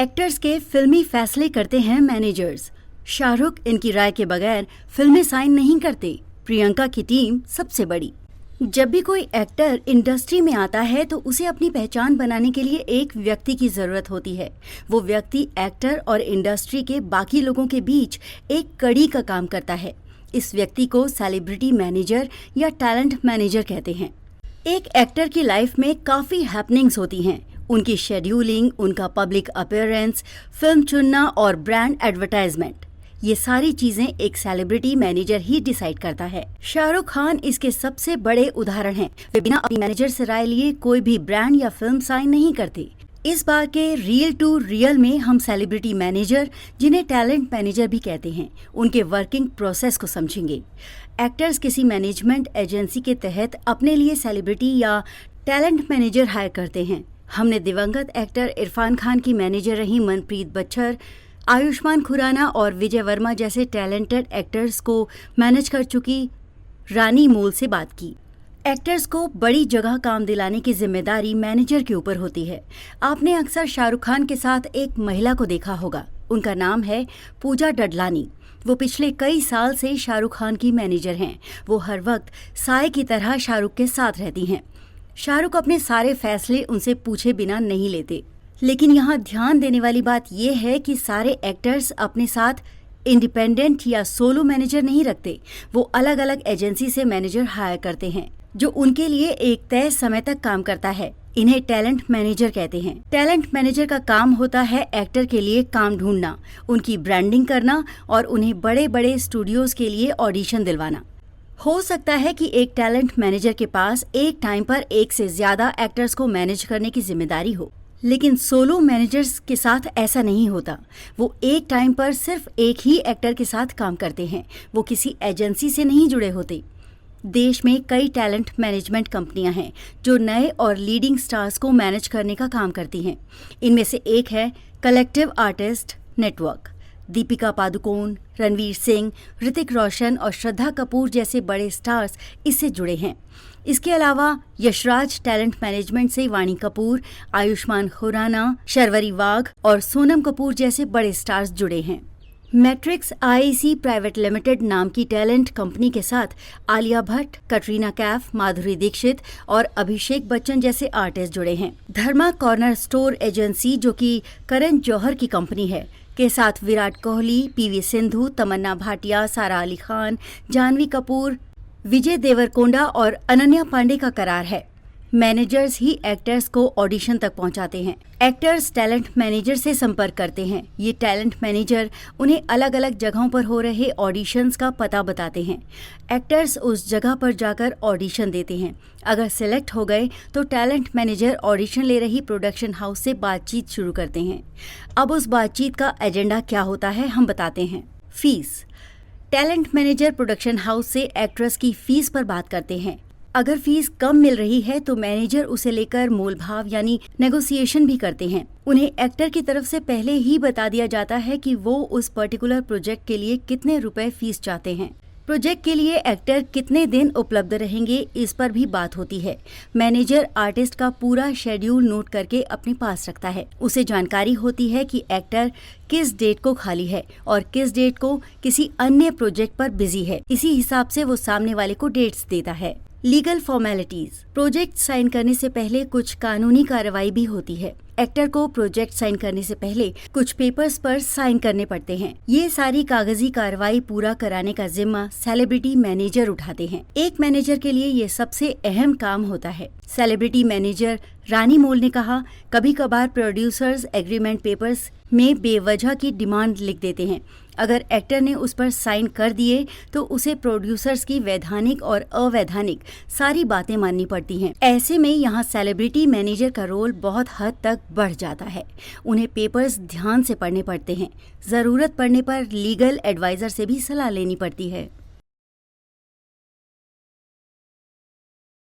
Actors के फिल्मी फैसले करते हैं मैनेजर्स। शाहरुख इनकी राय के बगैर फिल्में साइन नहीं करते। प्रियंका की टीम सबसे बड़ी। जब भी कोई एक्टर इंडस्ट्री में आता है तो उसे अपनी पहचान बनाने के लिए एक व्यक्ति की जरूरत होती है। वो व्यक्ति एक्टर और इंडस्ट्री के बाकी लोगों के बीच एक कड़ी का काम करता है। इस व्यक्ति को सेलिब्रिटी मैनेजर या टैलेंट मैनेजर कहते हैं। एक एक्टर की लाइफ में काफी हैपनिंग्स होती हैं। उनकी शेड्यूलिंग, उनका पब्लिक अपीयरेंस, फिल्म चुनना और ब्रांड एडवर्टाइजमेंट, ये सारी चीजें एक सेलिब्रिटी मैनेजर ही डिसाइड करता है। शाहरुख खान इसके सबसे बड़े उदाहरण हैं। वे बिना अपनी मैनेजर से राय लिए कोई भी ब्रांड या फिल्म साइन नहीं करते। इस बार के रियल टू रियल में हम सेलिब्रिटी मैनेजर, जिन्हें टैलेंट मैनेजर भी कहते हैं, उनके वर्किंग प्रोसेस को समझेंगे। एक्टर्स किसी मैनेजमेंट एजेंसी के तहत अपने लिए सेलिब्रिटी या टैलेंट मैनेजर हायर करते हैं। हमने दिवंगत एक्टर इरफान खान की मैनेजर रही मनप्रीत बच्छर, आयुष्मान खुराना और विजय वर्मा जैसे टैलेंटेड एक्टर्स को मैनेज कर चुकी रानी मूल से बात की। एक्टर्स को बड़ी जगह काम दिलाने की जिम्मेदारी मैनेजर के ऊपर होती है। आपने अक्सर शाहरुख खान के साथ एक महिला को देखा होगा। उनका नाम है पूजा डडलानी। वो पिछले कई साल से शाहरुख खान की मैनेजर हैं। वो हर वक्त साय की तरह शाहरुख के साथ रहती हैं। शाहरुख अपने सारे फैसले उनसे पूछे बिना नहीं लेते। लेकिन यहाँ ध्यान देने वाली बात यह है कि सारे एक्टर्स अपने साथ इंडिपेंडेंट या सोलो मैनेजर नहीं रखते। वो अलग अलग एजेंसी से मैनेजर हायर करते हैं जो उनके लिए एक तय समय तक काम करता है। इन्हें टैलेंट मैनेजर कहते हैं। टैलेंट मैनेजर का काम होता है एक्टर के लिए काम ढूंढना, उनकी ब्रांडिंग करना और उन्हें बड़े बड़े स्टूडियोज के लिए ऑडिशन दिलवाना। हो सकता है कि एक टैलेंट मैनेजर के पास एक टाइम पर एक से ज्यादा एक्टर्स को मैनेज करने की जिम्मेदारी हो, लेकिन सोलो मैनेजर्स के साथ ऐसा नहीं होता। वो एक टाइम पर सिर्फ एक ही एक्टर के साथ काम करते हैं। वो किसी एजेंसी से नहीं जुड़े होते। देश में कई टैलेंट मैनेजमेंट कंपनियां हैं जो नए और लीडिंग स्टार्स को मैनेज करने का काम करती हैं। इनमें से एक है collective artist network. Deepika Padukone, Ranveer Singh, Hrithik Roshan और श्रद्धा कपूर जैसे बड़े स्टार्स इससे जुड़े हैं। इसके अलावा यशराज टैलेंट मैनेजमेंट से वाणी कपूर, आयुष्मान खुराना, शर्वरी वाघ और सोनम कपूर जैसे बड़े स्टार्स जुड़े हैं। मैट्रिक्स आईसी प्राइवेट लिमिटेड नाम की टैलेंट कंपनी के साथ आलिया भट्ट, कटरीना कैफ, माधुरी दीक्षित और अभिषेक बच्चन जैसे आर्टिस्ट जुड़े हैं। धर्मा कॉर्नर स्टोर एजेंसी, जो कि करण जौहर की कंपनी है, के साथ विराट कोहली, पीवी सिंधु, तमन्ना भाटिया, सारा अली खान, जानवी कपूर, विजय देवरकोंडा और अनन्या पांडे का करार है। मैनेजर्स ही एक्टर्स को ऑडिशन तक पहुंचाते हैं। एक्टर्स टैलेंट मैनेजर से संपर्क करते हैं। ये टैलेंट मैनेजर उन्हें अलग अलग जगहों पर हो रहे ऑडिशंस का पता बताते हैं। एक्टर्स उस जगह पर जाकर ऑडिशन देते हैं। अगर सिलेक्ट हो गए तो टैलेंट मैनेजर ऑडिशन ले रही प्रोडक्शन हाउस से बातचीत शुरू करते हैं। अब उस बातचीत का एजेंडा क्या होता है हम बताते हैं। Fees. Talent manager production house से एक्ट्रेस की फीस पर बात करते हैं। अगर फीस कम मिल रही है तो मैनेजर उसे लेकर मोल भाव यानी नेगोशिएशन भी करते हैं। उन्हें एक्टर की तरफ से पहले ही बता दिया जाता है कि वो उस पर्टिकुलर प्रोजेक्ट के लिए कितने रुपए फीस चाहते हैं। प्रोजेक्ट के लिए एक्टर कितने दिन उपलब्ध रहेंगे, इस पर भी बात होती है। मैनेजर आर्टिस्ट का पूरा शेड्यूल नोट करके अपने पास रखता है। उसे जानकारी होती है कि एक्टर किस डेट को खाली है और किस डेट को किसी अन्य प्रोजेक्ट पर बिजी है। इसी हिसाब से वो सामने वाले को डेट्स देता है। Legal formalities. प्रोजेक्ट साइन करने से पहले कुछ कानूनी कार्रवाई भी होती है। एक्टर को प्रोजेक्ट साइन करने से पहले कुछ पेपर्स पर साइन करने पड़ते हैं। ये सारी कागजी कार्रवाई पूरा कराने का जिम्मा सेलिब्रिटी मैनेजर उठाते हैं। एक मैनेजर के लिए ये सबसे अहम काम होता है। सेलिब्रिटी मैनेजर रानी मूल ने कहा, कभी कभार प्रोड्यूसर्स एग्रीमेंट पेपर्स में बेवजह की डिमांड लिख देते हैं। अगर एक्टर ने उस पर साइन कर दिए तो उसे प्रोड्यूसर्स की वैधानिक और अवैधानिक सारी बातें माननी पड़ती हैं। ऐसे में यहाँ सेलिब्रिटी मैनेजर का रोल बहुत हद तक बढ़ जाता है। उन्हें पेपर्स ध्यान से पढ़ने पड़ते हैं। जरूरत पड़ने पर लीगल एडवाइजर से भी सलाह लेनी पड़ती है।